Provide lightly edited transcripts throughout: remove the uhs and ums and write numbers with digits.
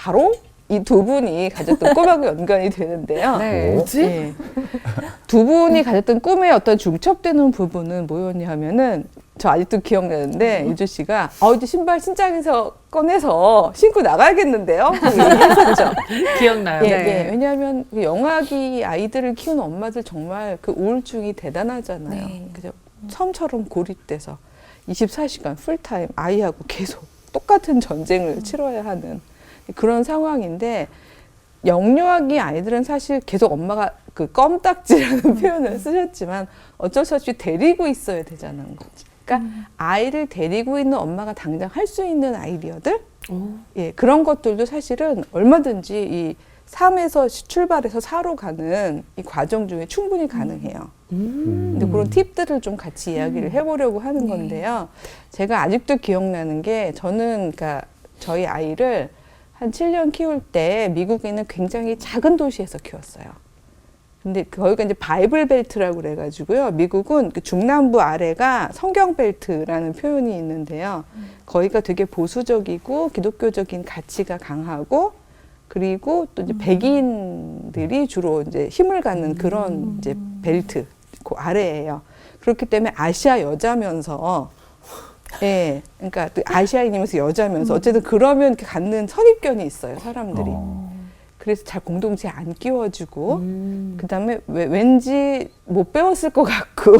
바로 이 두 분이 가졌던 꿈하고 연관이 되는데요. 네. 뭐지? 네. 두 분이 가졌던 꿈의 어떤 중첩되는 부분은 뭐였냐 하면은 저 아직도 기억나는데 유주 씨가 이제 신발 신장에서 꺼내서 신고 나가야겠는데요? 얘기했었죠. 기억나요. 예, 네. 예. 왜냐하면 그 영아기 아이들을 키우는 엄마들 정말 그 우울증이 대단하잖아요. 네. 그죠? 처음처럼 고립돼서 24시간 풀타임 아이하고 계속 똑같은 전쟁을 치러야 하는 그런 상황인데 영유아기 아이들은 사실 계속 엄마가 그 껌딱지라는 표현을 쓰셨지만 어쩔 수 없이 데리고 있어야 되자는 거지. 그러니까 아이를 데리고 있는 엄마가 당장 할 수 있는 아이디어들, 예, 그런 것들도 사실은 얼마든지 이 삶에서 출발해서 사로 가는 이 과정 중에 충분히 가능해요. 근데 그런 팁들을 좀 같이 이야기를 해보려고 하는 건데요. 제가 아직도 기억나는 게 저는 그러니까 저희 아이를 한 7년 키울 때 미국에 있는 굉장히 작은 도시에서 키웠어요. 근데 거기가 이제 바이블 벨트라고 그래가지고요. 미국은 그 중남부 아래가 성경 벨트라는 표현이 있는데요. 거기가 되게 보수적이고 기독교적인 가치가 강하고 그리고 또 이제 백인들이 주로 이제 힘을 갖는 그런 이제 벨트 그 아래예요. 그렇기 때문에 아시아 여자면서 예, 그러니까 또 아시아인이면서 여자면서 어쨌든 그러면 이렇게 갖는 선입견이 있어요, 사람들이. 그래서 잘 공동체에 안 끼워주고 그다음에 왠지 못 배웠을 것 같고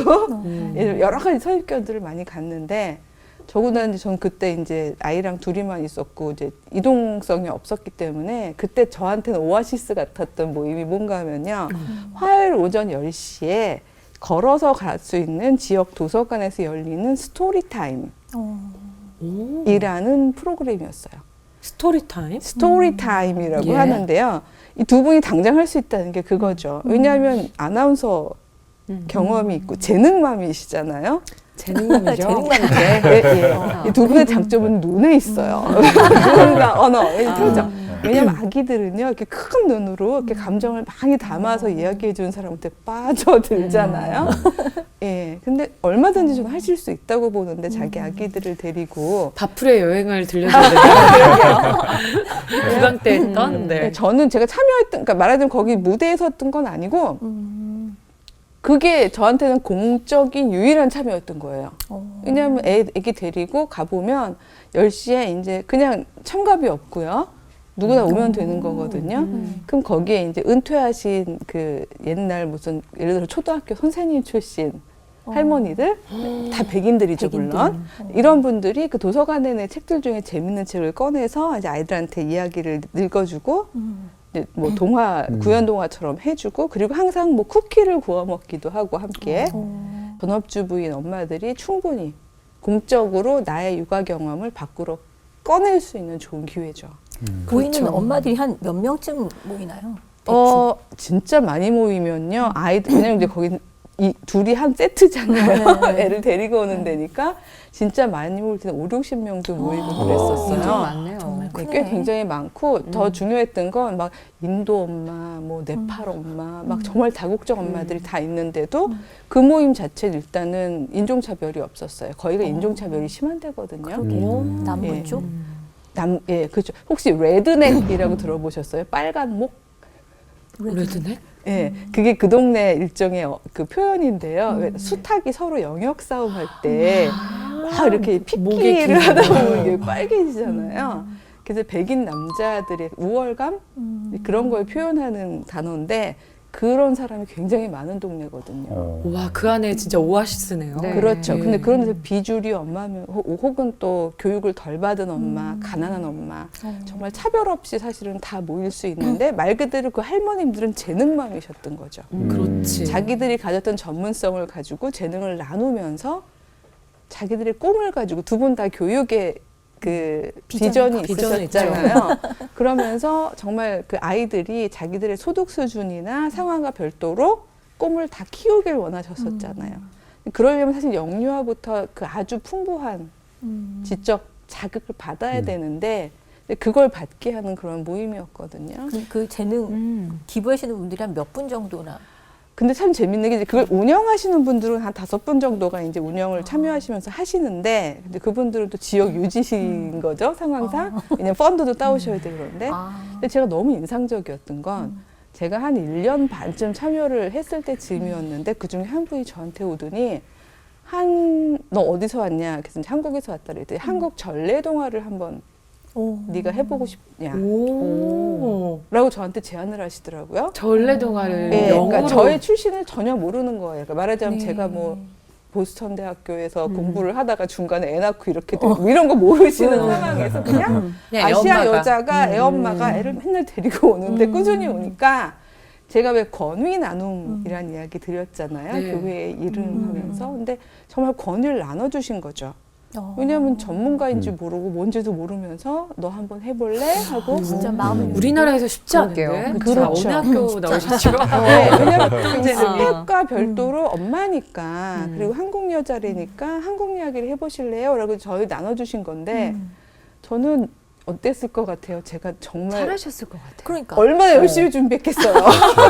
여러 가지 선입견들을 많이 갖는데 더구나 이제 전 그때 이제 아이랑 둘이만 있었고 이제 이동성이 없었기 때문에 그때 저한테는 오아시스 같았던 모임이 뭔가 하면요. 화요일 오전 10시에 걸어서 갈 수 있는 지역 도서관에서 열리는 스토리타임 이라는 프로그램이었어요. 스토리타임? 스토리타임이라고 예. 하는데요. 이 두 분이 당장 할 수 있다는 게 그거죠. 왜냐하면 아나운서 경험이 있고 재능맘이시잖아요. 재능감이죠. 재능감이죠. 예. 이 두 분의 장점은 눈에 있어요. 눈과 언어의 표정. 왜냐하면 아기들은요, 이렇게 큰 눈으로 이렇게 감정을 많이 담아서 이야기해 주는 사람한테 빠져들잖아요. 예. 근데 얼마든지 저는 하실 수 있다고 보는데 자기 아기들을 데리고. 바풀의 여행을 들려드려요. 구강 때 했던. 네. 저는 제가 참여했던, 그러니까 말하자면 거기 무대에 섰던 건 아니고, 그게 저한테는 공적인 유일한 참여였던 거예요. 왜냐하면 애기 데리고 가보면 10시에 이제 그냥 참가비 없고요. 누구나 오면 되는 거거든요. 그럼 거기에 이제 은퇴하신 그 옛날 무슨 예를 들어 초등학교 선생님 출신 할머니들 다 백인들이죠, 물론. 이런 분들이 그 도서관에 있는 책들 중에 재밌는 책을 꺼내서 이제 아이들한테 이야기를 읽어주고 이제 뭐 동화, 구연 동화처럼 해주고 그리고 항상 뭐 쿠키를 구워 먹기도 하고 함께 전업주부인 엄마들이 충분히 공적으로 나의 육아 경험을 밖으로 꺼낼 수 있는 좋은 기회죠. 보이는 그렇죠. 엄마들이 한 몇 명쯤 모이나요? 진짜 많이 모이면요. 아이들, 왜냐면 이제 거기 이 둘이 한 세트잖아요. 애를 데리고 오는 데니까 진짜 많이 모일 때는 5, 60명도 모이고 그랬었어요. 엄청 많네요. 정말 네, 크네. 꽤 굉장히 많고 더 중요했던 건 막 인도 엄마, 뭐 네팔 엄마, 막 정말 다국적 엄마들이 다 있는데도 그 모임 자체는 일단은 인종차별이 없었어요. 거기가 인종차별이 심한 데거든요. 그러게요. 예. 남부 쪽? 예, 그렇죠. 혹시 레드넥이라고 들어보셨어요? 빨간 목? 레드넥? 예, 그게 그 동네 일종의 그 표현인데요. 왜 수탉이 서로 영역 싸움할 때 막 이렇게 목에 픽기를 하다 기는 보면 이게 빨개지잖아요. 그래서 백인 남자들의 우월감 그런 걸 표현하는 단어인데 그런 사람이 굉장히 많은 동네거든요. 와, 그 안에 진짜 오아시스네요. 네. 그렇죠. 예. 근데 그런 데서 비주류 엄마면 혹은 또 교육을 덜 받은 엄마, 가난한 엄마 정말 차별 없이 사실은 다 모일 수 있는데 말 그대로 그 할머님들은 재능맘이셨던 거죠. 그렇지. 자기들이 가졌던 전문성을 가지고 재능을 나누면서 자기들의 꿈을 가지고 두 분 다 교육에 그 비전이 있으셨잖아요. 그러면서 정말 그 아이들이 자기들의 소득 수준이나 상황과 별도로 꿈을 다 키우길 원하셨었잖아요. 그러려면 사실 영유아부터 그 아주 풍부한 지적 자극을 받아야 되는데 그걸 받게 하는 그런 모임이었거든요. 그 재능 기부하시는 분들이 한 몇 분 정도나? 근데 참 재밌는 게 이제 그걸 운영하시는 분들은 한 5분 정도가 이제 운영을 참여하시면서 하시는데, 근데 그분들은 또 지역 유지신 거죠, 상황상. 왜냐면 펀드도 따오셔야 되고 그런데. 근데 제가 너무 인상적이었던 건 제가 한 1년 반쯤 참여를 했을 때 즈음이었는데 그중에 한 분이 저한테 오더니 너 어디서 왔냐? 그래서 이제 한국에서 왔다 그랬더니 한국 전래동화를 한번 네가 해보고 싶냐? 라고 저한테 제안을 하시더라고요. 전래동화를 네, 영어로. 그러니까 저의 출신을 전혀 모르는 거예요. 그러니까 말하자면 네. 제가 뭐 보스턴 대학교에서 공부를 하다가 중간에 애 낳고 이렇게 되고 뭐 이런 거 모르시는 상황에서 그냥 그냥 아시아 애엄마가. 여자가 애엄마가 애를 맨날 데리고 오는데 꾸준히 오니까 제가 왜 권위 나눔이라는 이야기 드렸잖아요. 네. 교회의 이름 하면서. 근데 정말 권위를 나눠주신 거죠. 왜냐하면 전문가인지 모르고 뭔지도 모르면서 너 한번 해볼래? 하고 진짜 마음을 우리나라에서 쉽지 않은데. 그러게요. 자, 그렇죠. 어느 학교 나오셨죠? 네, 왜냐면 이제 아. 스펙과 별도로 엄마니까 그리고 한국 여자래니까 한국 이야기를 해보실래요? 라고 저희 나눠주신 건데 저는 어땠을 것 같아요? 제가 정말 잘하셨을 것 같아요. 그러니까 얼마나 열심히 준비했겠어요.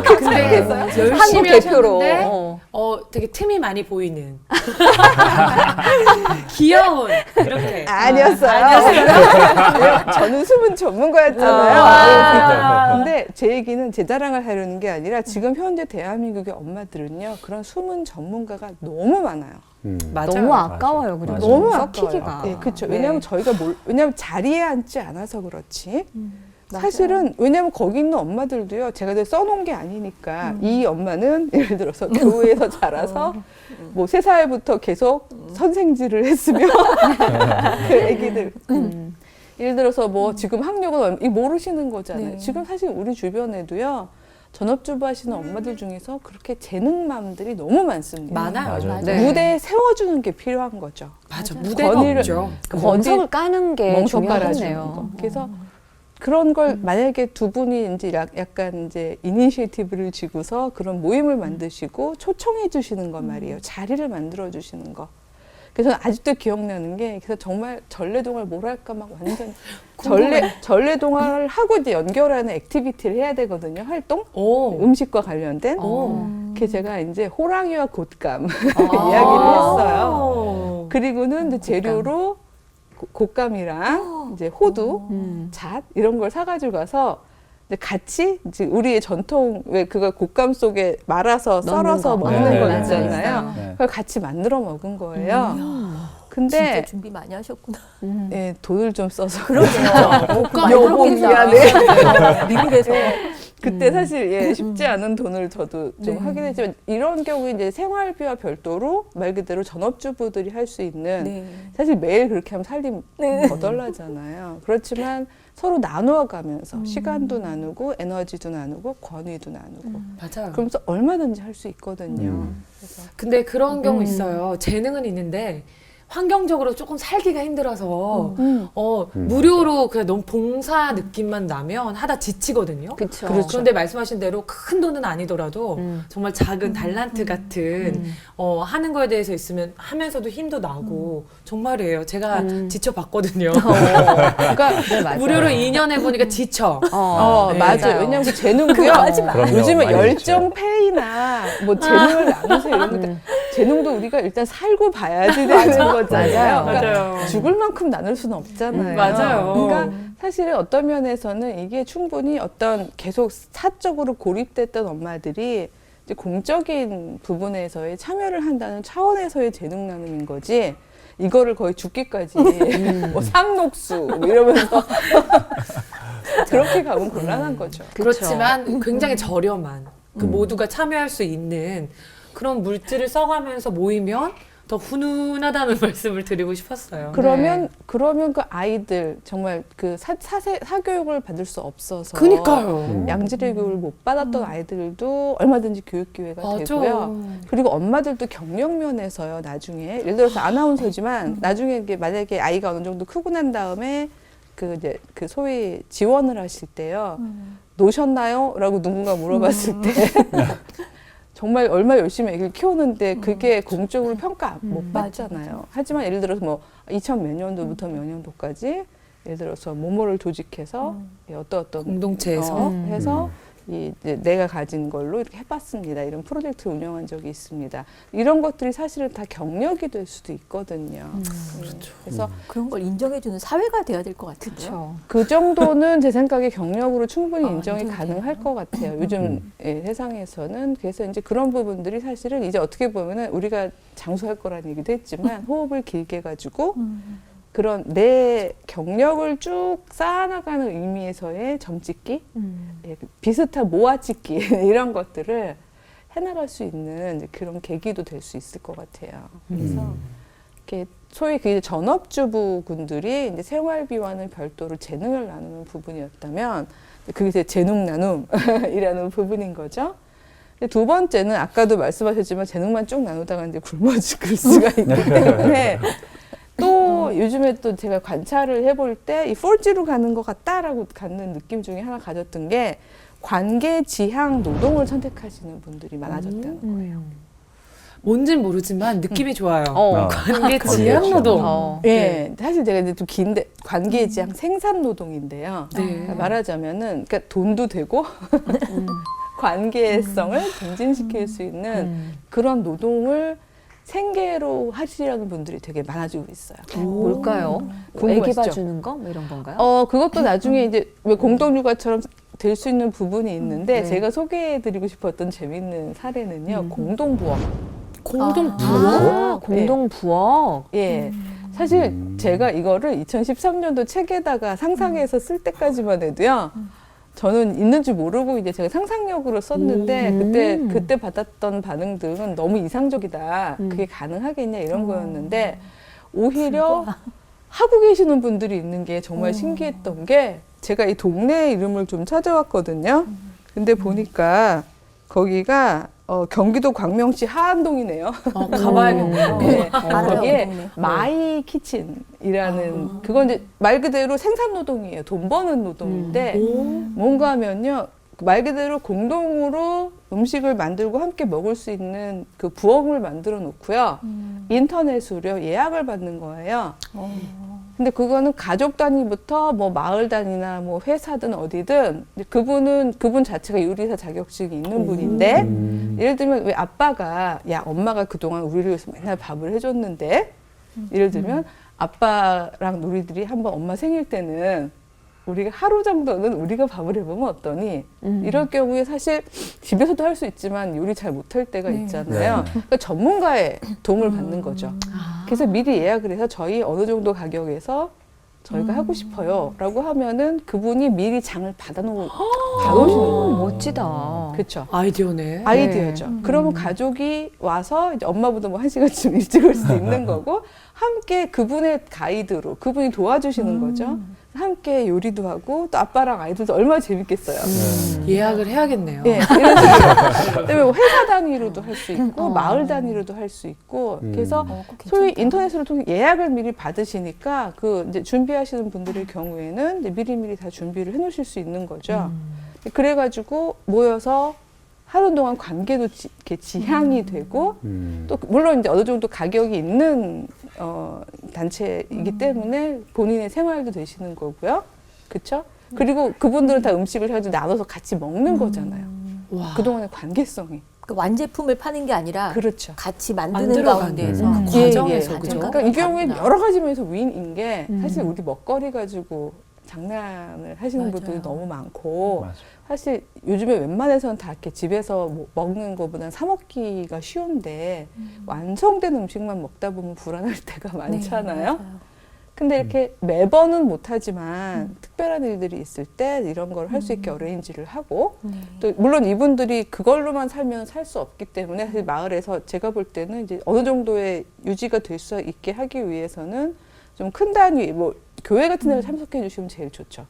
근데 열심히 한국 대표로. 하셨는데 되게 틈이 많이 보이는 귀여운 이렇게 아니었어요. 저는 숨은 전문가였잖아요. 아. 근데 제 얘기는 제 자랑을 하려는 게 아니라 지금 현재 대한민국의 엄마들은요. 그런 숨은 전문가가 너무 많아요. 맞아요. 너무 아까워요. 그리고 맞아. 너무 썩히기가. 아까워요. 네, 그렇죠. 네. 왜냐하면 저희가 왜냐하면 자리에 앉지 않아서 그렇지. 맞아요. 사실은 왜냐하면 거기 있는 엄마들도요. 제가 써놓은 게 아니니까 이 엄마는 예를 들어서 교회에서 자라서 뭐 3살부터 계속 선생질을 했으며 그 애기들 예를 들어서 뭐 지금 학력은 모르시는 거잖아요. 네. 지금 사실 우리 주변에도요. 전업주부 하시는 엄마들 중에서 그렇게 재능맘들이 너무 많습니다. 많아요. 맞아요. 네. 무대에 세워주는 게 필요한 거죠. 맞아. 무대가 권위를- 없죠. 그 멍석을 까는 게 멍석 깔아주는 중요하겠네요. 거. 그래서 그런 걸 만약에 두 분이 이제 약간 이제 이니시에이티브를 쥐고서 그런 모임을 만드시고 초청해 주시는 거 말이에요. 자리를 만들어 주시는 거. 그래서 저는 아직도 기억나는 게 그래서 정말 전래동화를 뭘 할까 막 완전 전래동화를 하고 이제 연결하는 액티비티를 해야 되거든요. 활동 오. 음식과 관련된. 오. 그래서 제가 이제 호랑이와 곶감 아. 이야기를 했어요. 오. 그리고는 이제 재료로 곶감이랑 이제 호두, 잣 이런 걸 사가지고 가서 이제 같이 이제 우리의 전통 왜 그거 곶감 속에 말아서 썰어서 거. 먹는 네, 거 네, 있잖아요. 네. 그걸 같이 만들어 먹은 거예요. 진짜 근데 준비 많이 하셨구나. 예, 돈을 좀 써서 그러게요. 여보 미안해. 미국에서 그때 사실 쉽지 않은 돈을 저도 좀 하긴 했지만 이런 경우에 이제 생활비와 별도로 말 그대로 전업주부들이 할 수 있는 네. 사실 매일 그렇게 하면 살림 거덜나잖아요. 그렇지만 서로 나누어가면서 시간도 나누고 에너지도 나누고 권위도 나누고 맞아요. 그러면서 얼마든지 할 수 있거든요. 그래서 근데 그런 경우 있어요. 재능은 있는데 환경적으로 조금 살기가 힘들어서 무료로 그냥 너무 봉사 느낌만 나면 하다 지치거든요. 그렇죠. 그런데 말씀하신 대로 큰 돈은 아니더라도 정말 작은 달란트 같은 하는 거에 대해서 있으면 하면서도 힘도 나고 정말이에요. 제가 지쳐봤거든요. 그러니까 네, 맞아요. 무료로 2년 해보니까 지쳐. 맞아요. 맞아요. 왜냐하면 그 재능도요. 그럼요. 요즘에 많이 열정 페이나 뭐 재능을 나누세요 이런 것들 재능도 우리가 일단 살고 봐야지 되는 거잖아요. 맞아요. 그러니까 맞아요. 죽을 만큼 나눌 수는 없잖아요. 맞아요. 그러니까 사실은 어떤 면에서는 이게 충분히 어떤 계속 사적으로 고립됐던 엄마들이 이제 공적인 부분에서의 참여를 한다는 차원에서의 재능 나눔인 거지. 이거를 거의 죽기까지 뭐 상록수 뭐 이러면서 그렇게 가면 곤란한 거죠. 그렇지만 굉장히 저렴한 그 모두가 참여할 수 있는 그런 물질을 써가면서 모이면 더 훈훈하다는 말씀을 드리고 싶었어요. 그러면 그 아이들 정말 그 사교육을 받을 수 없어서 그니까요. 양질의 교육을 못 받았던 아이들도 얼마든지 교육 기회가 맞아. 되고요. 그리고 엄마들도 경력 면에서요. 나중에 예를 들어서 아나운서지만 나중에 이게 만약에 아이가 어느 정도 크고 난 다음에 그 이제 그 소위 지원을 하실 때요. 노셨나요? 라고 누군가 물어봤을 때 정말 얼마 열심히 애기를 키우는데 그게 공적으로 평가 못 받잖아요. 하지만 예를 들어서 뭐 2000 몇 년도부터 몇 년도까지 예를 들어서 모모를 조직해서 어떤 공동체에서 해서 이제 내가 가진 걸로 이렇게 해봤습니다. 이런 프로젝트를 운영한 적이 있습니다. 이런 것들이 사실은 다 경력이 될 수도 있거든요. 그렇죠. 그래서 그런 걸 인정해주는 사회가 돼야 될 것 같은데요. 그렇죠. 그 정도는 제 생각에 경력으로 충분히 아, 인정이 인정이 가능할 돼요? 것 같아요. 요즘 세상에서는. 그래서 이제 그런 부분들이 사실은 이제 어떻게 보면은 우리가 장수할 거라는 얘기도 했지만 호흡을 길게 가지고 그런 내 경력을 쭉 쌓아나가는 의미에서의 점찍기, 예, 비슷한 모아찍기 이런 것들을 해나갈 수 있는 이제 그런 계기도 될 수 있을 것 같아요. 그래서 이렇게 소위 그 전업주부분들이 이제 생활비와는 별도로 재능을 나누는 부분이었다면 그게 이제 재능 나눔이라는 부분인 거죠. 두 번째는 아까도 말씀하셨지만 재능만 쭉 나누다가 이제 굶어질 수가 있기 때문에 또 요즘에 또 제가 관찰을 해볼 때 이 4G로 가는 것 같다라고 갖는 느낌 중에 하나 가졌던 게 관계 지향 노동을 선택하시는 분들이 많아졌다는 거예요. 뭔진 모르지만 느낌이 좋아요. 어. 관계 관계 지향 지향 노동. 어. 예, 사실 제가 이제 좀 긴데 관계 지향 생산 노동인데요. 네. 그러니까 말하자면은 그러니까 돈도 되고 관계성을 증진시킬 수 있는 그런 노동을 생계로 하시려는 분들이 되게 많아지고 있어요. 뭘까요? 뭐 애기 궁금하시죠? 봐주는 거? 뭐 이런 건가요? 그것도 나중에 이제 왜 공동육아처럼 될 수 있는 부분이 있는데 네. 제가 소개해드리고 싶었던 재밌는 사례는요. 공동부업. 공동 부업? 아, 공동 부업. 예. 사실 제가 이거를 2013년도 책에다가 상상해서 쓸 때까지만 해도요. 저는 있는 줄 모르고 이제 제가 상상력으로 썼는데 그때 받았던 반응들은 너무 이상적이다. 그게 가능하겠냐 이런 거였는데 오히려 하고 계시는 분들이 있는 게 정말 신기했던 게 제가 이 동네 이름을 좀 찾아왔거든요. 근데 보니까 거기가 경기도 광명시 하안동이네요. 가봐야겠네요. 네. 알아요, 거기에 그 동네. 마이 키친이라는 그건 이제 말 그대로 생산 노동이에요. 돈 버는 노동인데 뭔가 하면요. 말 그대로 공동으로 음식을 만들고 함께 먹을 수 있는 그 부엌을 만들어 놓고요. 인터넷으로 예약을 받는 거예요. 근데 그거는 가족 단위부터 뭐 마을 단위나 뭐 회사든 어디든 그분 자체가 요리사 자격증이 있는 분인데 예를 들면 왜 아빠가 야 엄마가 그동안 우리를 위해서 맨날 밥을 해줬는데 예를 들면 아빠랑 우리들이 한번 엄마 생일 때는 우리가 하루 정도는 우리가 밥을 해보면 어떠니? 이럴 경우에 사실 집에서도 할 수 있지만 요리 잘 못할 때가 있잖아요. 네. 그러니까 전문가의 도움을 받는 거죠. 그래서 미리 예약을 해서 저희 어느 정도 가격에서 저희가 하고 싶어요 라고 하면은 그분이 미리 장을 받아놓으시는 거예요. 멋지다. 그렇죠. 아이디어네. 아이디어죠. 그러면 가족이 와서 이제 엄마보다 뭐 1시간쯤 일찍 올 수도 있는 거고 함께 그분의 가이드로 그분이 도와주시는 거죠. 함께 요리도 하고 또 아빠랑 아이들도 얼마나 재밌겠어요. 예약을 해야겠네요. 예, 이런 식으로. 그다음에 뭐 회사 단위로도 할 수 있고 마을 단위로도 할 수 있고 그래서 소위 인터넷으로 통해 예약을 미리 받으시니까 그 이제 준비하시는 분들의 경우에는 이제 미리미리 다 준비를 해놓으실 수 있는 거죠. 그래가지고 모여서 하는 동안 관계도 이렇게 지향이 되고 또 물론 이제 어느 정도 가격이 있는 단체이기 때문에 본인의 생활도 되시는 거고요. 그렇죠? 그리고 그분들은 다 음식을 해가지고 나눠서 같이 먹는 거잖아요. 와. 그동안의 관계성이. 그 완제품을 파는 게 아니라 그렇죠. 같이 만드는 만들어가는 가운데에서 그 과정에서 예. 그죠? 그러니까 이 경우에 여러 가지 면에서 윈인 게 사실 우리 먹거리 가지고 장난을 하시는 맞아요. 분들이 너무 많고 맞아요. 사실 요즘에 웬만해서는 다 이렇게 집에서 먹는 것보다는 사 먹기가 쉬운데 완성된 음식만 먹다 보면 불안할 때가 많잖아요. 근데 이렇게 매번은 못하지만 특별한 일들이 있을 때 이런 걸 할 수 있게 어레인지를 하고 또 물론 이분들이 그걸로만 살면 살 수 없기 때문에 사실 마을에서 제가 볼 때는 이제 어느 정도의 유지가 될 수 있게 하기 위해서는 좀 큰 단위 뭐 교회 같은 데를 참석해 주시면 제일 좋죠.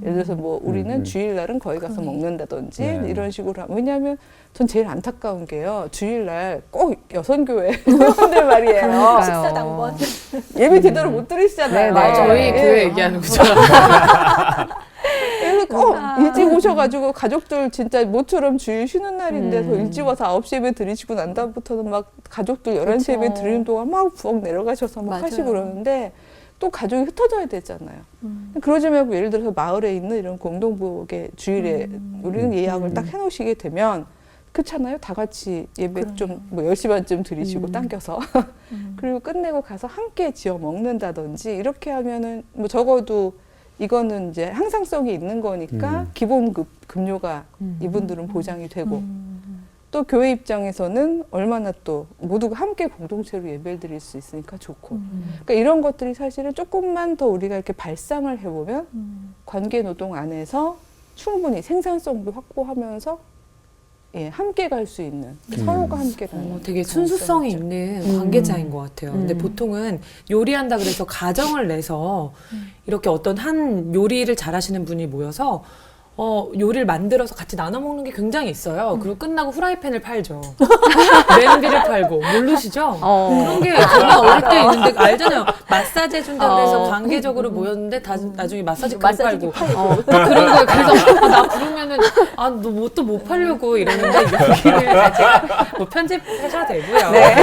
예를 들어서 뭐 우리는 주일날은 거기 가서 먹는다든지 네. 이런 식으로 하면 왜냐하면 전 제일 안타까운 게요. 주일날 꼭 여선교회 회원들 말이에요. 그러니까요. 식사당번 예배 제대로 못 들으시잖아요. 네, 네. 저희 예. 교회 얘기하는 거죠. 그래서 꼭 일찍 오셔가지고 가족들 진짜 모처럼 주일 쉬는 날인데 더 일찍 와서 9시 예배 드리시고 난 다음부터는 막 가족들 11시 예배 드리는 동안 막 부엌 내려가셔서 막 맞아요. 하시고 그러는데 또 가족이 흩어져야 되잖아요. 그러지 말고 예를 들어서 마을에 있는 이런 공동부엌의 주일에 우리는 예약을 딱 해놓으시게 되면 그렇잖아요. 다 같이 예배 좀 뭐 10시 반쯤 드리시고 당겨서 그리고 끝내고 가서 함께 지어 먹는다든지 이렇게 하면은 뭐 적어도 이거는 이제 항상성이 있는 거니까 기본 급료가 이분들은 보장이 되고 또 교회 입장에서는 얼마나 또 모두가 함께 공동체로 예배를 드릴 수 있으니까 좋고 그러니까 이런 것들이 사실은 조금만 더 우리가 이렇게 발상을 해보면 관계 노동 안에서 충분히 생산성도 확보하면서 예, 함께 갈 수 있는 서로가 함께 가는 되게 순수성이 있는 관계자인 것 같아요. 근데 보통은 요리한다 그래서 가정을 내서 이렇게 어떤 한 요리를 잘하시는 분이 모여서 요리를 만들어서 같이 나눠 먹는 게 굉장히 있어요. 그리고 끝나고 후라이팬을 팔죠. 냄비를 팔고 모르시죠? 그런 게 저는 어릴 때 있는데 알잖아요. 마사지 해준다 그래서 관계적으로 모였는데 나중에 마사지 크림 팔고 그런 거예요. 그래서 나 부르면은 너 뭐 또 못 팔려고 이러는데 여기를 제가 뭐 편집하셔도 되고요. 네.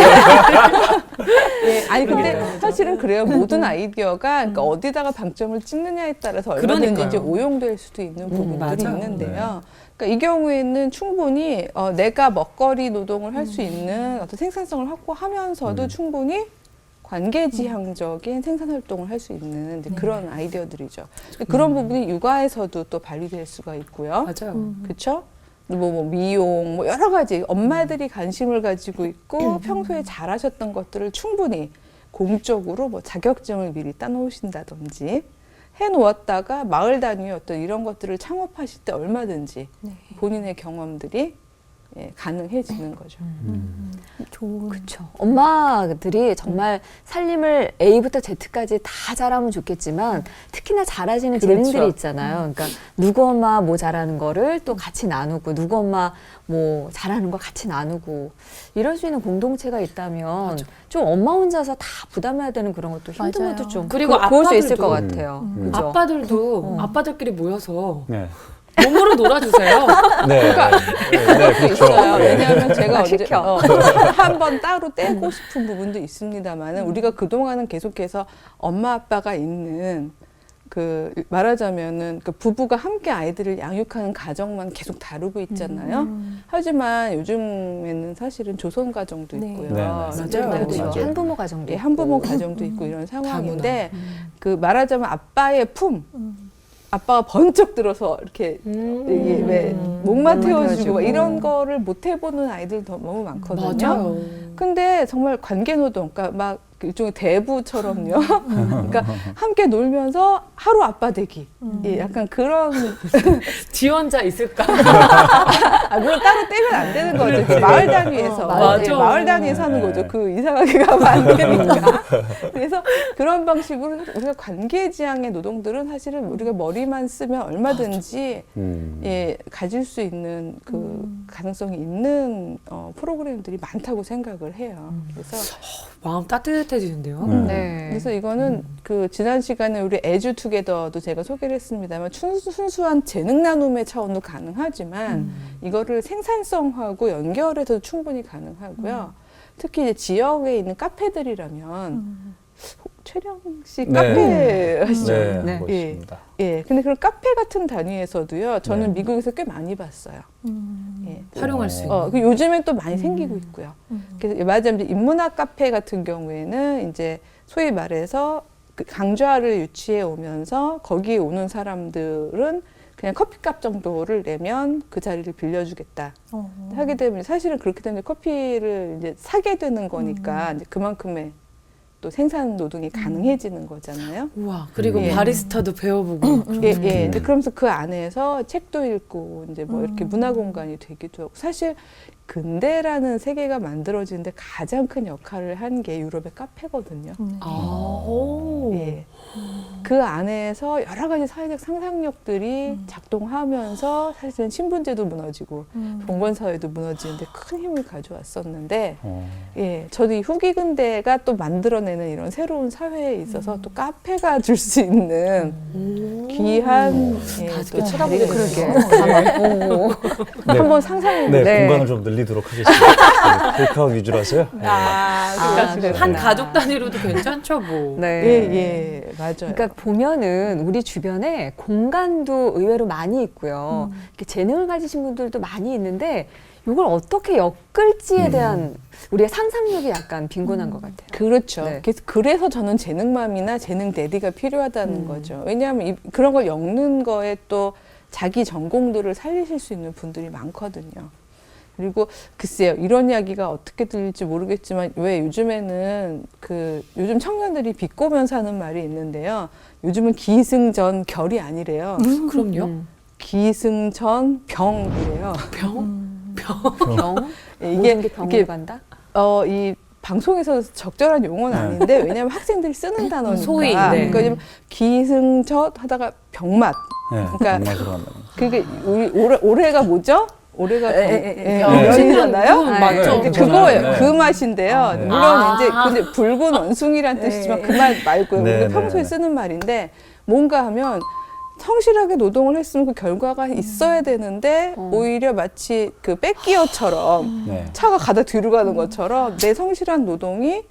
예, 아니 근데 사실은 그래요. 모든 아이디어가 그러니까 어디다가 방점을 찍느냐에 따라서 얼마든지 그러니까요. 이제 오용될 수도 있는 부분들이 맞아요. 있는데요. 그러니까 이 경우에는 충분히 내가 먹거리 노동을 할 수 있는 어떤 생산성을 확보하면서도 충분히 관계지향적인 생산 활동을 할 수 있는 이제 그런 아이디어들이죠. 그런 부분이 육아에서도 또 발휘될 수가 있고요. 맞아요. 그렇죠? 뭐 미용, 뭐 여러 가지 엄마들이 관심을 가지고 있고 평소에 잘하셨던 것들을 충분히 공적으로 뭐 자격증을 미리 따놓으신다든지 해놓았다가 마을 단위의 어떤 이런 것들을 창업하실 때 얼마든지 본인의 경험들이 예, 가능해지는 거죠. 좋은. 그렇죠. 엄마들이 정말 살림을 A부터 Z까지 다 잘하면 좋겠지만 특히나 잘하시는 그렇죠. 재능들이 있잖아요. 그러니까 누구 엄마 뭐 잘하는 거를 또 같이 나누고 누구 엄마 뭐 잘하는 거 같이 나누고 이럴 수 있는 공동체가 있다면 좀 엄마 혼자서 다 부담해야 되는 그런 것도 힘듦에도 맞아요. 좀 그리고 그럴 수 있을 아빠들도 것 같아요. 그죠? 아빠들도 아빠들끼리 모여서 네. 몸으로 놀아주세요. 네. 네, 그렇죠. 있어요. 네. 왜냐하면 제가 언제 시켜. 한 번 따로 떼고 싶은 부분도 있습니다만은 우리가 그동안은 계속해서 엄마 아빠가 있는 그 말하자면은 그 부부가 함께 아이들을 양육하는 가정만 계속 다루고 있잖아요. 하지만 요즘에는 사실은 조선 가정도 네. 있고요. 네, 네. 맞아요. 그렇죠. 맞아요. 한부모 가정도 예, 있고. 한부모 가정도 있고 이런 상황인데 그 말하자면 아빠의 품 아빠가 번쩍 들어서 이렇게 이게 왜 목마 태워주고 막 이런 거를 못 해보는 아이들 너무 많거든요. 맞아요. 근데 정말 관계노동, 그러니까 막 일종의 대부처럼요. 그러니까 함께 놀면서 하루 아빠 되기. 예, 약간 그런. 지원자 있을까? 물론 따로 떼면 안 되는 거죠. 마을 단위에서. 맞아. 예, 마을 단위에서 하는 네. 거죠. 그 이상하게 가면 안 되니까. 그래서 그런 방식으로 우리가 관계지향의 노동들은 사실은 우리가 머리만 쓰면 얼마든지 예, 가질 수 있는 그 가능성이 있는 프로그램들이 많다고 생각을 해요. 그래서 마음 따뜻해지는데요. 네. 그래서 이거는 그 지난 시간에 우리 에듀 투게더도 제가 소개를 했습니다만 순수한 재능 나눔의 차원도 가능하지만 이거를 생산성하고 연결해서 충분히 가능하고요. 특히 이제 지역에 있는 카페들이라면 최령 씨 네. 카페 하시죠? 네, 네. 하고 예. 있습니다. 예. 근데 그런 카페 같은 단위에서도요. 저는 네. 미국에서 꽤 많이 봤어요. 예. 활용할 수 있는. 그 요즘엔 또 많이 생기고 있고요. 그래서 맞아요. 이제 인문학 카페 같은 경우에는 이제 소위 말해서 그 강좌를 유치해 오면서 거기에 오는 사람들은 그냥 커피값 정도를 내면 그 자리를 빌려주겠다 하게 되면 사실은 그렇게 되면 커피를 이제 사게 되는 거니까 이제 그만큼의 또 생산 노동이 가능해지는 거잖아요. 우와. 그리고 예. 바리스타도 배워보고. 예, 예. 근데 그러면서 그 안에서 책도 읽고 이제 뭐 이렇게 문화 공간이 되기도 하고 사실 근대라는 세계가 만들어지는데 가장 큰 역할을 한 게 유럽의 카페거든요. 오. 예. 그 안에서 여러 가지 사회적 상상력들이 작동하면서 사실은 신분제도 무너지고 봉건사회도 무너지는데 큰 힘을 가져왔었는데 예, 저도 이 후기 근대가 또 만들어내는 이런 새로운 사회에 있어서 또 카페가 줄 수 있는 귀한 예, 또 쳐다보게 그러게요. 네. 한번 상상해 네, 보세요. 공간을 좀 늘리도록 하겠습니다. 테이크아웃 위주라서요. 네. 그러니까 한 가족 단위로도 괜찮죠, 뭐. 네. 예, 예, 맞아요. 그러니까 보면은 우리 주변에 공간도 의외로 많이 있고요. 이렇게 재능을 가지신 분들도 많이 있는데 이걸 어떻게 엮을지에 대한 우리의 상상력이 약간 빈곤한 것 같아요. 그렇죠. 네. 그래서 저는 재능맘이나 재능 대디가 필요하다는 거죠. 왜냐하면 그런 걸 엮는 거에 또 자기 전공들을 살리실 수 있는 분들이 많거든요. 그리고 글쎄요, 이런 이야기가 어떻게 들릴지 모르겠지만 왜 요즘에는 요즘 청년들이 비꼬면서 하는 말이 있는데요. 요즘은 기승전결이 아니래요. 그럼요. 기승전병이래요. 병? 병? 예, 모든 게 병으로 간다? 이 방송에서 적절한 용어는 아닌데 왜냐하면 학생들이 쓰는 단어니까. 소위, 네. 그러니까 요즘 기승전 하다가 병맛. 네, 그러니까 정말 그런 그게 우리 올해가 뭐죠? 올해가 네. 병이잖아요. 맞죠. 근데 그거예요. 네. 그 맛인데요. 네. 물론 이제 근데 붉은 원숭이란 뜻이지만 그 말 말고요. 네, 우리가 네, 평소에 네. 쓰는 말인데 뭔가 하면 성실하게 노동을 했으면 그 결과가 있어야 되는데 오히려 마치 그 뺏기어처럼 네. 차가 가다 뒤로 가는 것처럼 내 성실한 노동이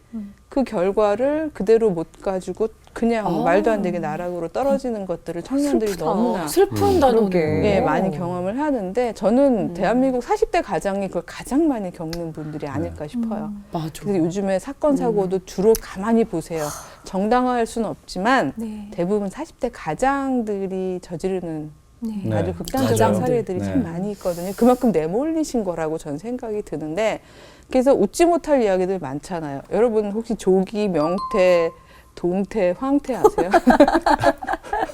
그 결과를 그대로 못 가지고 그냥 말도 안 되게 나락으로 떨어지는 것들을 청년들이 너무나 슬픈 단어게. 예, 많이 경험을 하는데 저는 대한민국 40대 가장이 그걸 가장 많이 겪는 분들이 아닐까 싶어요. 맞아. 그래서 요즘에 사건 사고도 주로 가만히 보세요. 정당화할 수는 없지만 네. 대부분 40대 가장들이 저지르는 네. 아주 네, 극단적인 맞아요. 사례들이 네. 참 많이 있거든요. 그만큼 내몰리신 거라고 저는 생각이 드는데 그래서 웃지 못할 이야기들 많잖아요. 여러분 혹시 조기, 명태, 동태, 황태 아세요?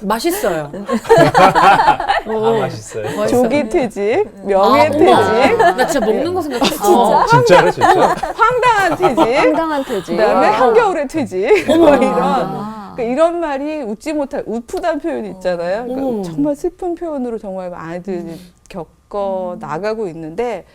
맛있어요. 맛있어요. 조기 퇴직, 명예 퇴직, 나 진짜 먹는 거 생각했어. 진짜로 진짜. 황당한 퇴직, 황당한 퇴직. 그다음에 한겨울의 퇴직, 뭐 이런. 아. 그러니까 이런 말이 웃지 못할 우프단 표현이 있잖아요. 그러니까 어머. 정말 슬픈 표현으로 정말 많이들 겪어 나가고 있는데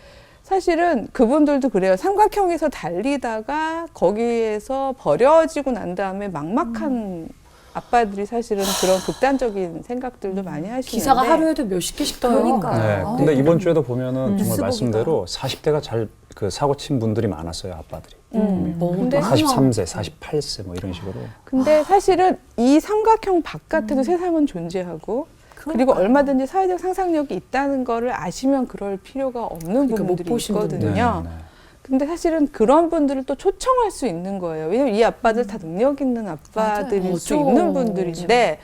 사실은 그분들도 그래요. 삼각형에서 달리다가 거기에서 버려지고 난 다음에 막막한 아빠들이 사실은 그런 극단적인 생각들도 많이 하시는데 기사가 하루에도 몇십 개씩 떠요. 그러니까요. 네. 근데 이번 주에도 보면은 뉴스 정말 보기가. 말씀대로 40대가 잘 그 사고 친 분들이 많았어요, 아빠들이. 근데 43세, 48세 뭐 이런 식으로. 근데 사실은 이 삼각형 바깥에도 세상은 존재하고 그리고 얼마든지 사회적 상상력이 있다는 거를 아시면 그럴 필요가 없는 그러니까 못 분들이 보신 있거든요. 네, 네. 근데 사실은 그런 분들을 또 초청할 수 있는 거예요. 왜냐면 이 아빠들 다 능력 있는 아빠들일 수 맞아. 있는 분들인데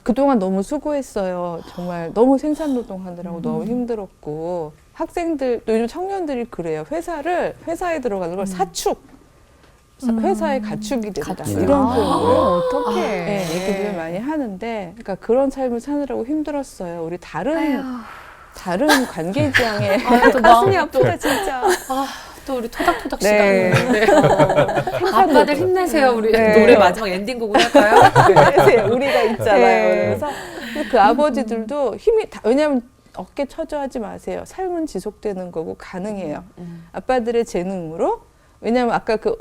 그동안 너무 수고했어요. 정말 너무 생산 노동하느라고 너무 힘들었고 학생들 또 요즘 청년들이 그래요. 회사에 들어가는 걸 사축 회사의 가축이 된다. 이런 표현을 어떡해. 네, 얘기를 많이 하는데 그러니까 그런 삶을 사느라고 힘들었어요. 우리 다른 관계지향에 또 가슴이 아프다 진짜. 또 우리 토닥토닥 네. 시간. 네. 아빠들 힘내세요. 우리 네. 노래 마지막 엔딩곡을 할까요? 그래서 우리가 있잖아요. 네. 그래서 그 아버지들도 힘이 왜냐하면 어깨 처져하지 마세요. 삶은 지속되는 거고 가능해요. 아빠들의 재능으로 왜냐하면 아까 그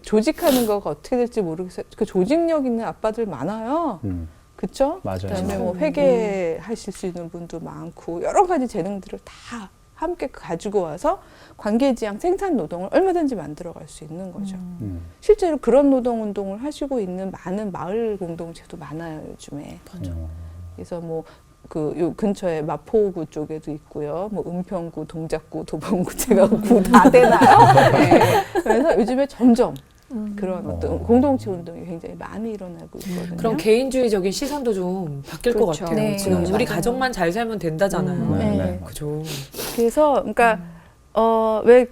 조직하는 거가 어떻게 될지 모르겠어요. 그 조직력 있는 아빠들 많아요. 그렇죠? 맞아요. 그다음에 뭐 회계하실 수 있는 분도 많고 여러 가지 재능들을 다 함께 가지고 와서 관계지향 생산 노동을 얼마든지 만들어갈 수 있는 거죠. 실제로 그런 노동 운동을 하시고 있는 많은 마을 공동체도 많아요 요즘에. 그래서 뭐 요 근처에 마포구 쪽에도 있고요. 뭐 은평구, 동작구, 도봉구 제가 구 다 되나요? 네. 그래서 요즘에 점점 그런 어떤 공동체 운동이 굉장히 많이 일어나고 있거든요. 그런 개인주의적인 시선도 좀 바뀔 것 그렇죠. 같아요. 네. 지금 맞아요. 우리 가족만 잘 살면 된다잖아요. 네. 그죠. 그래서 그러니까 왜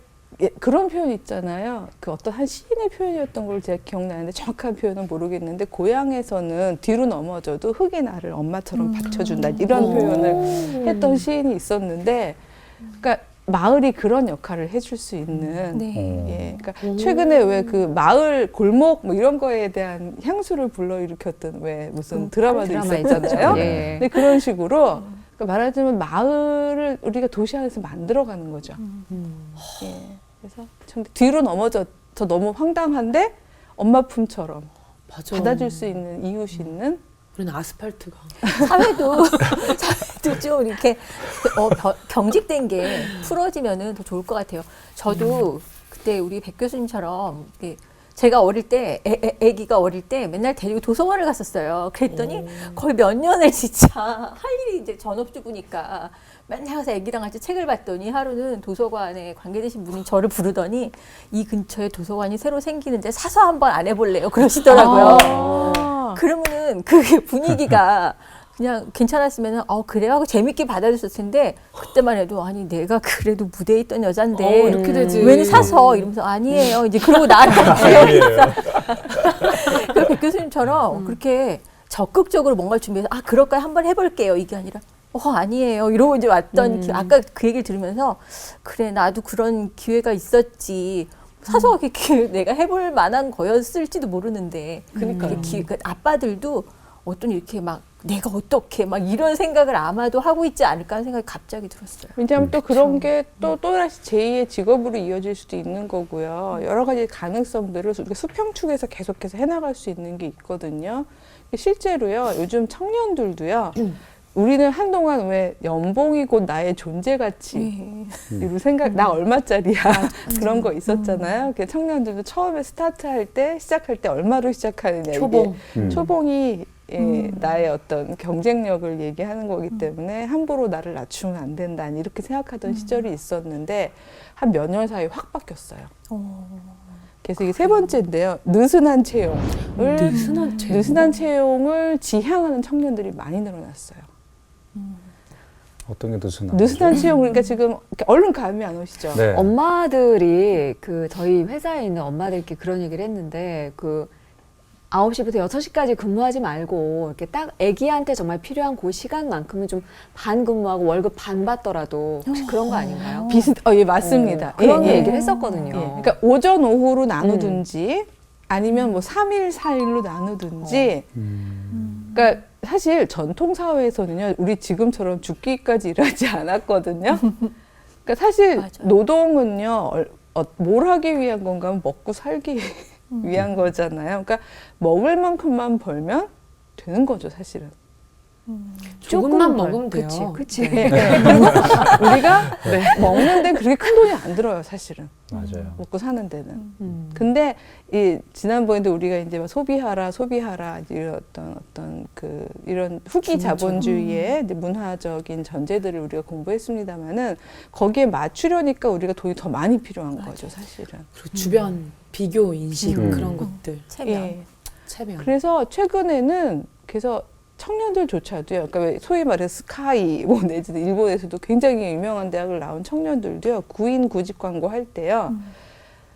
그런 표현 있잖아요. 그 어떤 한 시인의 표현이었던 걸 제가 기억나는데 정확한 표현은 모르겠는데 고향에서는 뒤로 넘어져도 흙이 나를 엄마처럼 받쳐준다 이런 표현을 했던 시인이 있었는데 그러니까 마을이 그런 역할을 해줄 수 있는 네. 예, 그러니까 최근에 왜 그 마을 골목 뭐 이런 거에 대한 향수를 불러일으켰던 왜 무슨 드라마도 드라마 있었잖아요. 있었죠. 예. 근데 그런 식으로 그러니까 말하자면 마을을 우리가 도시 안에서 만들어가는 거죠. 예, 그래서 참 뒤로 넘어져 저 너무 황당한데 엄마 품처럼 맞아. 받아줄 수 있는 이웃이 있는 우리는 아스팔트가. 사회도 좀 이렇게 경직된 게 풀어지면은 더 좋을 것 같아요. 저도 그때 우리 백 교수님처럼 이렇게 제가 어릴 때 애기가 어릴 때 맨날 데리고 도서관을 갔었어요. 그랬더니 거의 몇 년을 진짜 할 일이 이제 전업주부니까 맨날 가서 애기랑 같이 책을 봤더니 하루는 도서관에 관계되신 분이 저를 부르더니 이 근처에 도서관이 새로 생기는데 사서 한번 안 해볼래요 그러시더라고요. 그러면은 그 분위기가 그냥 괜찮았으면 그래 하고 재밌게 받아줬을 텐데 그때만 해도 아니 내가 그래도 무대에 있던 여잔데 이렇게 되지. 왜 사서 이러면서 아니에요 이제 그러고 나한테 그 백 교수님처럼 그렇게 적극적으로 뭔가를 준비해서 그럴까요 한번 해볼게요 이게 아니라 아니에요 이러고 이제 왔던 아까 그 얘기를 들으면서 그래 나도 그런 기회가 있었지 사서 이렇게 내가 해볼 만한 거였을지도 모르는데 그러니까요. 그 아빠들도 어떤 이렇게 막 내가 어떻게 막 이런 생각을 아마도 하고 있지 않을까 하는 생각이 갑자기 들었어요. 왜냐하면 또 그런 게 또다시 제2의 직업으로 이어질 수도 있는 거고요. 여러 가지 가능성들을 우리가 수평축에서 계속해서 해나갈 수 있는 게 있거든요. 실제로요, 요즘 청년들도요, 우리는 한동안 왜 연봉이 곧 나의 존재 가치 이런 생각, 나 얼마짜리야 그런 거 있었잖아요. 청년들도 처음에 스타트할 때 시작할 때 얼마로 시작하느냐 초봉. 이게 초봉이 나의 어떤 경쟁력을 얘기하는 거기 때문에 함부로 나를 낮추면 안 된다 이렇게 생각하던 시절이 있었는데 한 몇 년 사이에 확 바뀌었어요. 그래서 이게 세 번째인데요. 느슨한 채용을 느슨한 채용을 지향하는 청년들이 많이 늘어났어요. 어떤 게 느슨한 느슨한 채용 그러니까 지금 이렇게 얼른 감이 안 오시죠. 네. 엄마들이 저희 회사에 있는 엄마들께 그런 얘기를 했는데 9시부터 6시까지 근무하지 말고 이렇게 딱 아기한테 정말 필요한 그 시간만큼은 좀 반 근무하고 월급 반 받더라도 혹시 그런 거 아닌가요? 예, 맞습니다. 그런 예, 얘기를 예. 했었거든요. 그러니까 오전 오후로 나누든지 아니면 뭐 3일 4일로 나누든지 그러니까 사실 전통 사회에서는요. 우리 지금처럼 죽기까지 일하지 않았거든요. 그러니까 사실 맞아요. 노동은요. 뭘 하기 위한 건가 하면 먹고 살기 위한 거잖아요. 그러니까 먹을 만큼만 벌면 되는 거죠, 사실은. 조금만 먹으면 돼요. 그치. 네. 그리고 우리가 먹는데 그렇게 큰 돈이 안 들어요, 사실은. 맞아요. 먹고 사는 데는. 근데 이 지난번에도 우리가 이제 막 소비하라 이런 어떤 이런 후기 자본주의의 이제 문화적인 전제들을 우리가 공부했습니다만은 거기에 맞추려니까 우리가 돈이 더 많이 필요한 거죠, 사실은. 그리고 주변 비교 인식 그런 것들. 체면. 예. 체면. 그래서 최근에는 청년들조차도요. 그러니까 왜 소위 말해서 스카이 뭐 내지는 일본에서도 굉장히 유명한 대학을 나온 청년들도요. 구인 구직 광고 할 때요.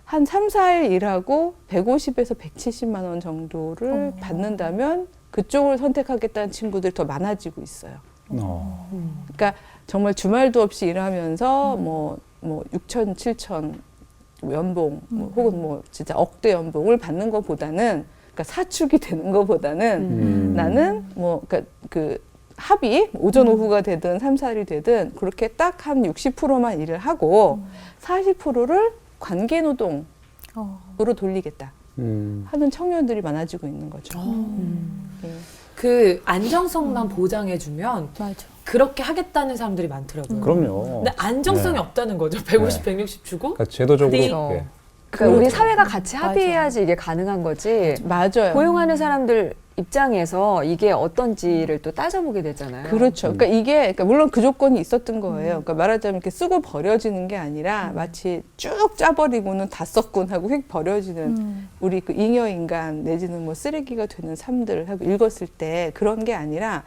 한 3, 4일 일하고 150에서 170만 원 정도를 받는다면 그쪽을 선택하겠다는 친구들이 더 많아지고 있어요. 그러니까 정말 주말도 없이 일하면서 뭐 6천, 7천 연봉 혹은 뭐 진짜 억대 연봉을 받는 것보다는 그러니까 사축이 되는 것보다는 나는 그러니까 그 합의 오전 오후가 되든 3, 4일이 되든 그렇게 딱 한 60%만 일을 하고 40%를 관계 노동으로 돌리겠다 하는 청년들이 많아지고 있는 거죠. 예. 그 안정성만 보장해주면 맞아. 그렇게 하겠다는 사람들이 많더라고요. 그럼요. 근데 안정성이 네. 없다는 거죠. 150, 160 주고. 그러니까 제도적으로 그렇죠. 예. 그러니까 우리 사회가 같이 합의해야지 이게 가능한 거지. 맞아요. 고용하는 사람들 입장에서 이게 어떤지를 또 따져보게 되잖아요. 그렇죠. 그러니까 그러니까 물론 그 조건이 있었던 거예요. 그러니까 말하자면 이렇게 쓰고 버려지는 게 아니라 마치 쭉 짜버리고는 다 썼군 하고 휙 버려지는 우리 그 잉여인간 내지는 뭐 쓰레기가 되는 삶들 하고 읽었을 때 그런 게 아니라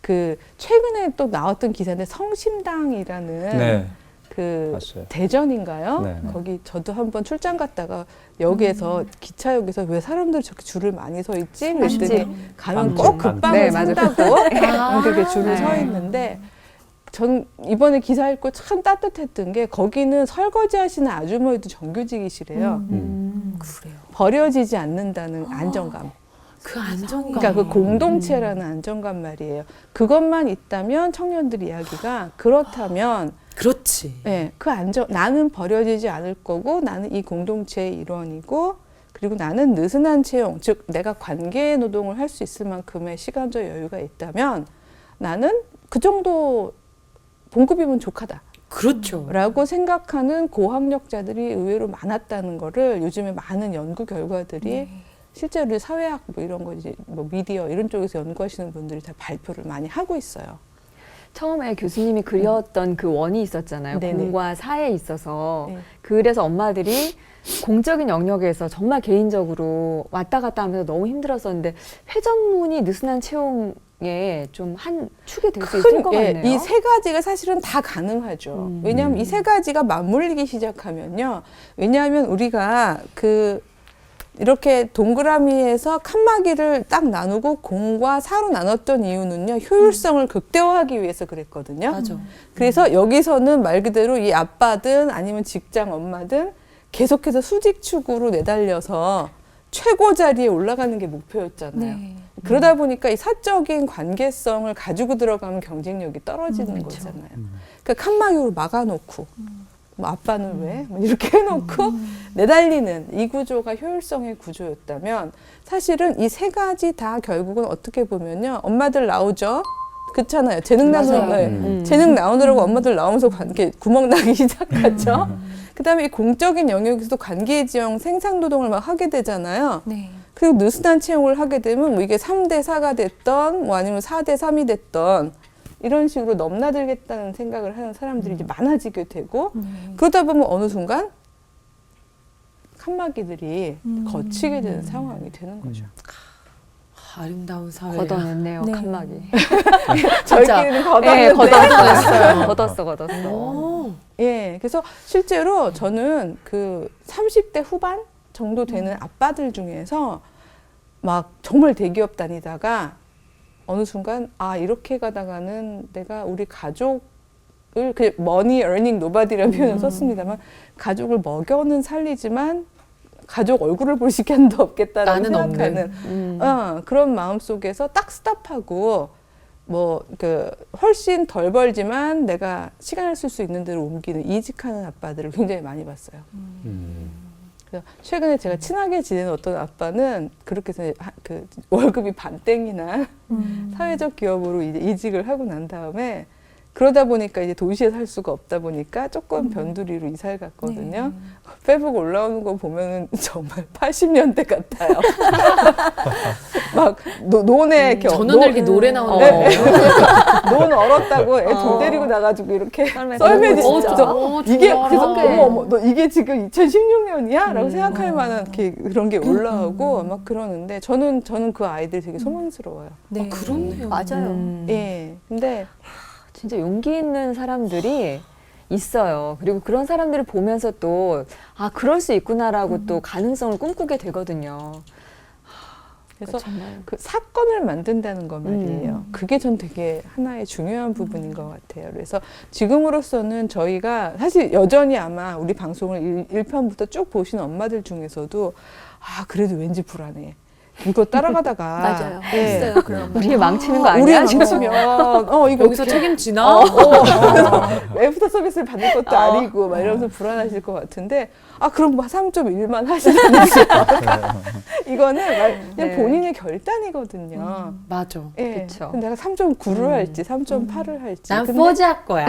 그 최근에 또 나왔던 기사인데 성심당이라는 네. 그 봤어요. 대전인가요? 네. 거기 저도 한번 출장 갔다가 역에서 기차역에서 왜 사람들이 저렇게 줄을 많이 서 있지? 그랬더니 가면 빵집, 꼭 그 빵집. 빵을 네, 맞아요. 산다고 그렇게 줄을 네. 서 있는데 전 이번에 기사 읽고 참 따뜻했던 게 거기는 설거지 하시는 아주머니도 정규직이시래요. 그래요. 버려지지 않는다는 안정감. 그 안정감. 그러니까 그 공동체라는 안정감 말이에요. 그것만 있다면 청년들 이야기가 그렇다면 그렇지. 네, 그 나는 버려지지 않을 거고 나는 이 공동체의 일원이고 그리고 나는 느슨한 채용, 즉 내가 관계 노동을 할 수 있을 만큼의 시간적 여유가 있다면 나는 그 정도 봉급이면 족하다. 그렇죠. 라고 생각하는 고학력자들이 의외로 많았다는 거를 요즘에 많은 연구 결과들이 실제로 사회학 뭐 이런 거 이제 뭐 미디어 이런 쪽에서 연구하시는 분들이 다 발표를 많이 하고 있어요. 처음에 교수님이 그렸던 그 원이 있었잖아요. 네네. 공과 사에 있어서. 네. 그래서 엄마들이 공적인 영역에서 정말 개인적으로 왔다 갔다 하면서 너무 힘들었었는데 회전문이 느슨한 채용에 좀 한 축이 될 수 있을 것 같네요. 이 세 가지가 사실은 다 가능하죠. 왜냐하면 이 세 가지가 맞물리기 시작하면요. 왜냐하면 우리가 이렇게 동그라미에서 칸막이를 딱 나누고 공과 사로 나눴던 이유는요. 효율성을 극대화하기 위해서 그랬거든요. 맞아. 그래서 여기서는 말 그대로 이 아빠든 아니면 직장 엄마든 계속해서 수직축으로 내달려서 최고 자리에 올라가는 게 목표였잖아요. 네. 그러다 보니까 이 사적인 관계성을 가지고 들어가면 경쟁력이 떨어지는 거잖아요. 그러니까 칸막이로 막아놓고 뭐 아빠는 왜? 뭐 이렇게 해놓고 내달리는 이 구조가 효율성의 구조였다면 사실은 이 세 가지 다 결국은 어떻게 보면요. 엄마들 나오죠. 그렇잖아요. 재능 나누는 재능 나오느라고 엄마들 나오면서 관계 구멍 나기 시작하죠. 그다음에 이 공적인 영역에서도 관계 지형 생산 노동을 막 하게 되잖아요. 네. 그리고 느슨한 채용을 하게 되면 뭐 이게 3대 4가 됐던 뭐 아니면 4대 3이 됐던 이런 식으로 넘나들겠다는 생각을 하는 사람들이 이제 많아지게 되고 그러다 보면 어느 순간 칸막이들이 거치게 되는 상황이 되는 거죠. 아름다운 사회. 걷어냈네요, 네. 칸막이. 저희끼리는 네, 걷어냈는데 걷었어. 오. 예, 그래서 실제로 저는 그 30대 후반 정도 되는 아빠들 중에서 막 정말 대기업 다니다가 어느 순간 이렇게 가다가는 내가 우리 가족을 그 money earning nobody라는 표현을 썼습니다만 가족을 먹여는 살리지만 가족 얼굴을 볼 시간도 없겠다라는 나는 생각하는 그런 마음 속에서 딱 스탑하고 뭐 훨씬 덜 벌지만 내가 시간을 쓸 수 있는 데로 옮기는 이직하는 아빠들을 굉장히 많이 봤어요. 그래서 최근에 제가 친하게 지내는 어떤 아빠는 그렇게 해서 월급이 반땡이나 사회적 기업으로 이제 이직을 하고 난 다음에 그러다 보니까 이제 도시에 살 수가 없다 보니까 조금 변두리로 이사를 갔거든요. 페북 올라오는 거 보면은 정말 80년대 같아요. 막 논에 이렇게 전원일기 노래 나오는 네. 거. 논 얼었다고 애 둘 데리고 나가지고 이렇게 썰매지 진짜. 진짜. 이게 좋아라. 그래서 어머 너 이게 지금 2016년이야? 라고 생각할 만한 그런 게 올라오고 막 그러는데 저는 그 아이들 되게 소망스러워요. 네. 그렇네요. 맞아요. 예. 근데 진짜 용기 있는 사람들이 있어요. 그리고 그런 사람들을 보면서 또, 그럴 수 있구나라고 또 가능성을 꿈꾸게 되거든요. 그래서 정말. 그 사건을 만든다는 거 말이에요. 그게 전 되게 하나의 중요한 부분인 것 같아요. 그래서 지금으로서는 저희가 사실 여전히 아마 우리 방송을 1편부터 쭉 보시는 엄마들 중에서도 그래도 왠지 불안해. 이거 따라가다가 맞아요. 예. 있어요. 그런 우리 망치는 거 우리 아니야? 망치면 이거 여기서 책임지나? 애프터 서비스를 받을 것도 아니고 막 이러면서 불안하실 것 같은데 그럼 뭐 3.1만 하시는지 이거는 그냥 본인의 결단이거든요. 맞아. 예. 그쵸. 근데 내가 3.9를 할지 3.8을 할지 난 근데- 4지 할 거야.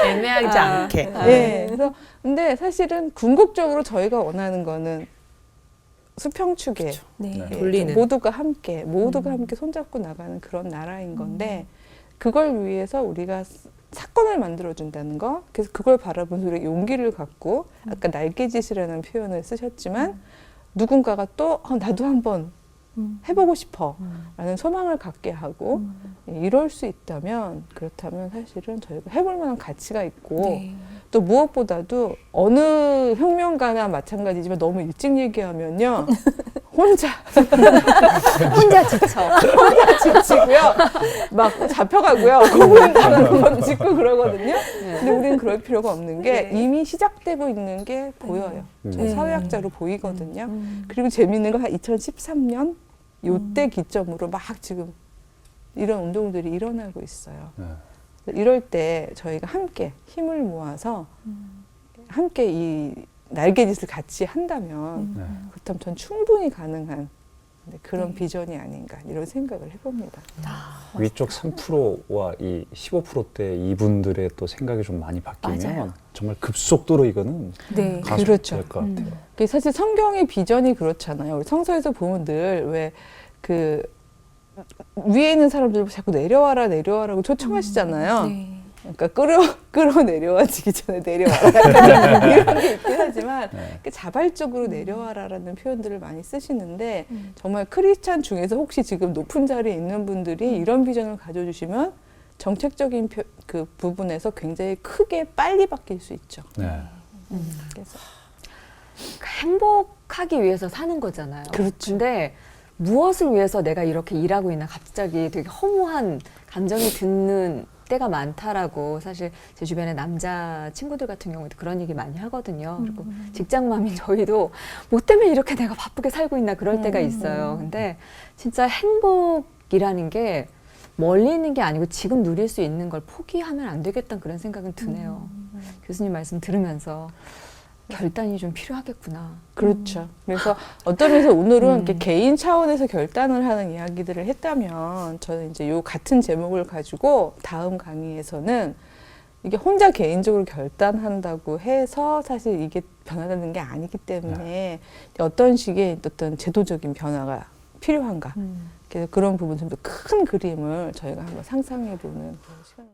애매하지 않게. 예. 그래서 근데 사실은 궁극적으로 저희가 원하는 거는 수평축에 네. 예, 돌리는. 모두가 함께 손잡고 나가는 그런 나라인 건데 그걸 위해서 우리가 사건을 만들어준다는 거 그래서 그걸 바라보면서 우리가 용기를 갖고 아까 날개짓이라는 표현을 쓰셨지만 누군가가 또 나도 한번 해보고 싶어 라는 소망을 갖게 하고 이럴 수 있다면 그렇다면 사실은 저희가 해볼 만한 가치가 있고 네. 또 무엇보다도 어느 혁명가나 마찬가지지만 너무 일찍 얘기하면요 혼자 혼자 지쳐. 지치고요. 막 잡혀가고요. 공문단은 번 짓고 그러거든요. 근데 우리는 그럴 필요가 없는 게 이미 시작되고 있는 게 보여요. 저 사회학자로 보이거든요. 그리고 재미있는 건 한 2013년 요때 기점으로 막 지금 이런 운동들이 일어나고 있어요. 이럴 때 저희가 함께 힘을 모아서 함께 이 날개짓을 같이 한다면 그렇다면 전 충분히 가능한 그런 비전이 아닌가 이런 생각을 해봅니다. 위쪽 3%와 이 15%대 이분들의 또 생각이 좀 많이 바뀌면 맞아요. 정말 급속도로 이거는 네. 그렇죠. 가속될 것 같아요. 사실 성경의 비전이 그렇잖아요. 우리 성서에서 보면 늘 왜 그 위에 있는 사람들 자꾸 내려와라고 초청하시잖아요. 네. 그러니까 끌어 내려와지기 전에 내려와라 이런 게 있긴 하지만 자발적으로 내려와라라는 표현들을 많이 쓰시는데 정말 크리스찬 중에서 혹시 지금 높은 자리에 있는 분들이 이런 비전을 가져주시면 정책적인 그 부분에서 굉장히 크게 빨리 바뀔 수 있죠. 네. 그래서 행복하기 위해서 사는 거잖아요. 그렇죠. 근데 무엇을 위해서 내가 이렇게 일하고 있나 갑자기 되게 허무한 감정이 드는 때가 많다라고 사실 제 주변에 남자 친구들 같은 경우에도 그런 얘기 많이 하거든요. 그리고 직장맘인 저희도 뭐 때문에 이렇게 내가 바쁘게 살고 있나 그럴 때가 있어요. 근데 진짜 행복이라는 게 멀리 있는 게 아니고 지금 누릴 수 있는 걸 포기하면 안 되겠다는 그런 생각은 드네요. 교수님 말씀 들으면서 결단이 좀 필요하겠구나. 그렇죠. 그래서 어떤 면에서 오늘은 이렇게 개인 차원에서 결단을 하는 이야기들을 했다면 저는 이제 요 같은 제목을 가지고 다음 강의에서는 이게 혼자 개인적으로 결단한다고 해서 사실 이게 변화되는 게 아니기 때문에 어떤 식의 어떤 제도적인 변화가 필요한가. 그래서 그런 부분 좀 더 큰 그림을 저희가 한번 상상해 보는 그런 시간.